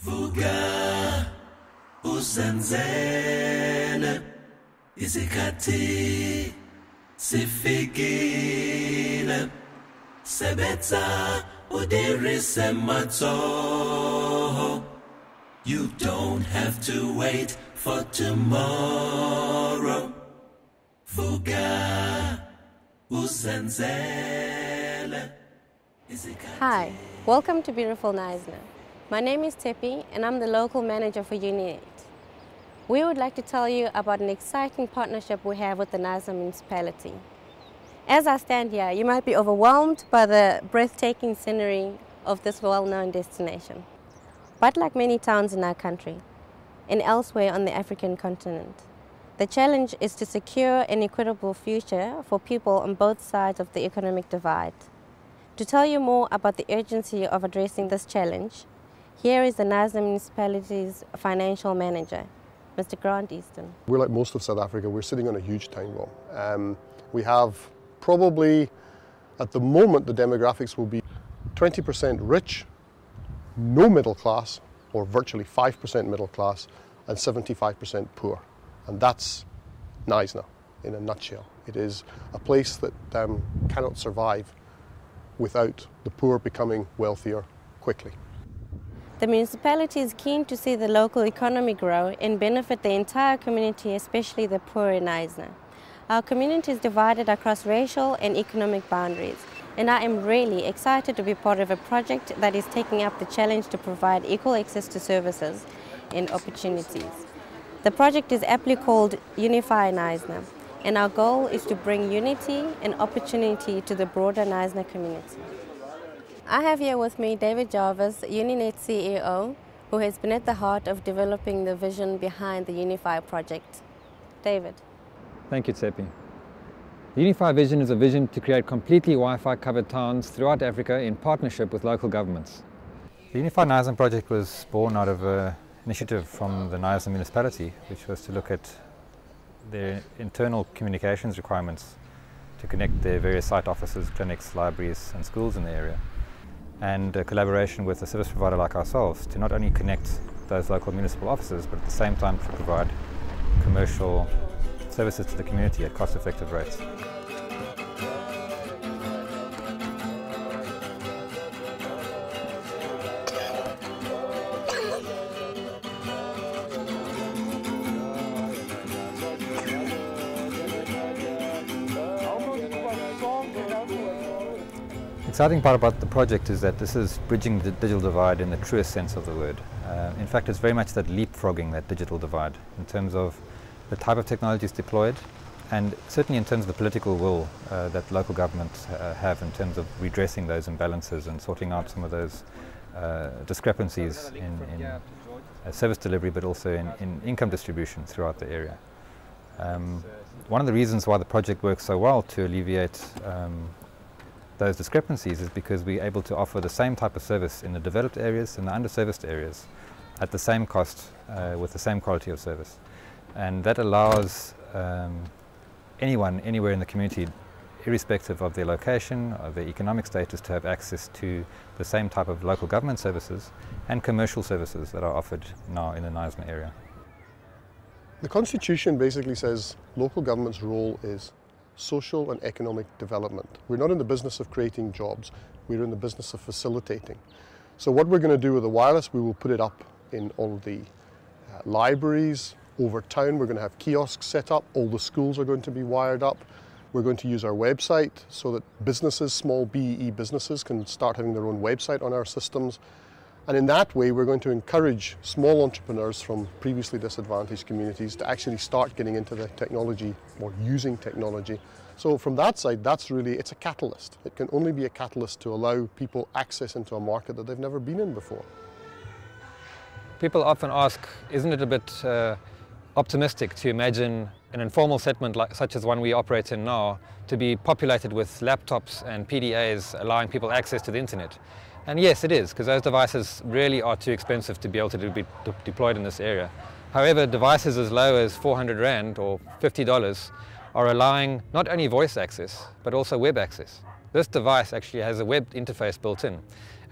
Vuga uzenzele izikhathi sifikile sebetsa udirise matsoho. You don't have to wait for tomorrow. Vuga uzenzele izikhathi. Hi, welcome to beautiful Knysna. My name is Tepi and I'm the local manager for UniNet. We would like to tell you about an exciting partnership we have with the Knysna municipality. As I stand here, you might be overwhelmed by the breathtaking scenery of this well-known destination. But like many towns in our country and elsewhere on the African continent, the challenge is to secure an equitable future for people on both sides of the economic divide. To tell you more about the urgency of addressing this challenge, here is the Knysna municipality's financial manager, Mr. Grant Easton. We're like most of South Africa, we're sitting on a huge time bomb. We have probably, at the moment, the demographics will be 20% rich, no middle class, or virtually 5% middle class, and 75% poor. And that's Knysna in a nutshell. It is a place that cannot survive without the poor becoming wealthier quickly. The municipality is keen to see the local economy grow and benefit the entire community, especially the poor in Knysna. Our community is divided across racial and economic boundaries, and I am really excited to be part of a project that is taking up the challenge to provide equal access to services and opportunities. The project is aptly called UniFi Knysna, and our goal is to bring unity and opportunity to the broader Knysna community. I have here with me David Jarvis, UniNet CEO, who has been at the heart of developing the vision behind the UniFi project. David. Thank you, Tsepi. The UniFi vision is a vision to create completely Wi-Fi covered towns throughout Africa in partnership with local governments. The UniFi Knysna project was born out of an initiative from the Knysna municipality, which was to look at their internal communications requirements to connect their various site offices, clinics, libraries and schools in the area, and a collaboration with a service provider like ourselves to not only connect those local municipal offices, but at the same time to provide commercial services to the community at cost-effective rates. The exciting part about the project is that this is bridging the digital divide in the truest sense of the word. In fact, it's very much that leapfrogging that digital divide in terms of the type of technologies deployed, and certainly in terms of the political will that local governments have in terms of redressing those imbalances and sorting out some of those discrepancies in service delivery, but also in income distribution throughout the area. One of the reasons why the project works so well to alleviate those discrepancies is because we're able to offer the same type of service in the developed areas and the underserviced areas at the same cost with the same quality of service. And that allows anyone, anywhere in the community, irrespective of their location, of their economic status, to have access to the same type of local government services and commercial services that are offered now in the Knysna area. The Constitution basically says local government's role is social and economic development. We're not in the business of creating jobs, we're in the business of facilitating. So what we're going to do with the wireless, we will put it up in all of the libraries over town. We're going to have kiosks set up, all the schools are going to be wired up. We're going to use our website so that businesses, small BEE businesses, can start having their own website on our systems. And in that way, we're going to encourage small entrepreneurs from previously disadvantaged communities to actually start getting into the technology or using technology. So from that side, that's really, it's a catalyst. It can only be a catalyst to allow people access into a market that they've never been in before. People often ask, isn't it a bit optimistic to imagine an informal settlement such as one we operate in now to be populated with laptops and PDAs allowing people access to the internet? And yes, it is, because those devices really are too expensive to be able to be deployed in this area. However, devices as low as 400 Rand or $50 are allowing not only voice access, but also web access. This device actually has a web interface built in.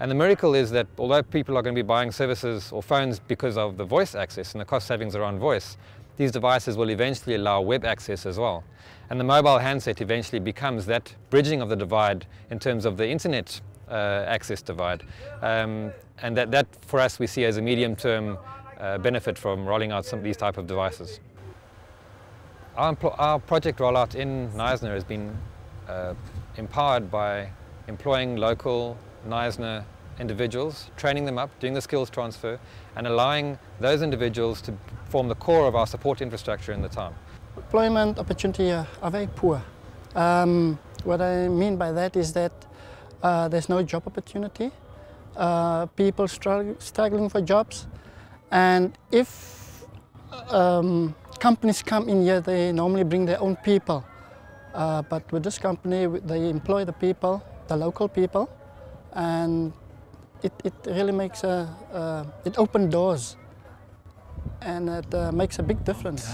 And the miracle is that although people are going to be buying services or phones because of the voice access and the cost savings around voice, these devices will eventually allow web access as well. And the mobile handset eventually becomes that bridging of the divide in terms of the internet access divide. And that for us we see as a medium-term benefit from rolling out some of these type of devices. Our project rollout in Knysna has been empowered by employing local Knysna individuals, training them up, doing the skills transfer, and allowing those individuals to form the core of our support infrastructure in the town. Employment opportunities are very poor. What I mean by that is that there's no job opportunity. People struggling for jobs, and if companies come in here, they normally bring their own people. But with this company, they employ the people, the local people, and it really makes it opens doors, and it makes a big difference.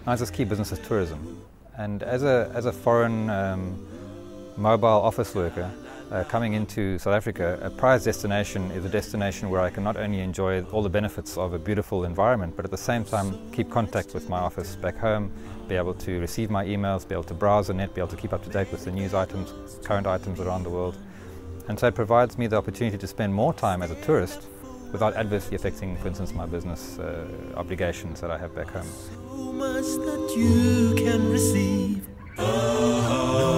Knysna's key business is tourism, and as a foreign mobile office worker coming into South Africa, a prized destination is a destination where I can not only enjoy all the benefits of a beautiful environment, but at the same time keep contact with my office back home, be able to receive my emails, be able to browse the net, be able to keep up to date with the news items, current items around the world. And so it provides me the opportunity to spend more time as a tourist without adversely affecting, for instance, my business obligations that I have back home. So much that you can receive. Oh,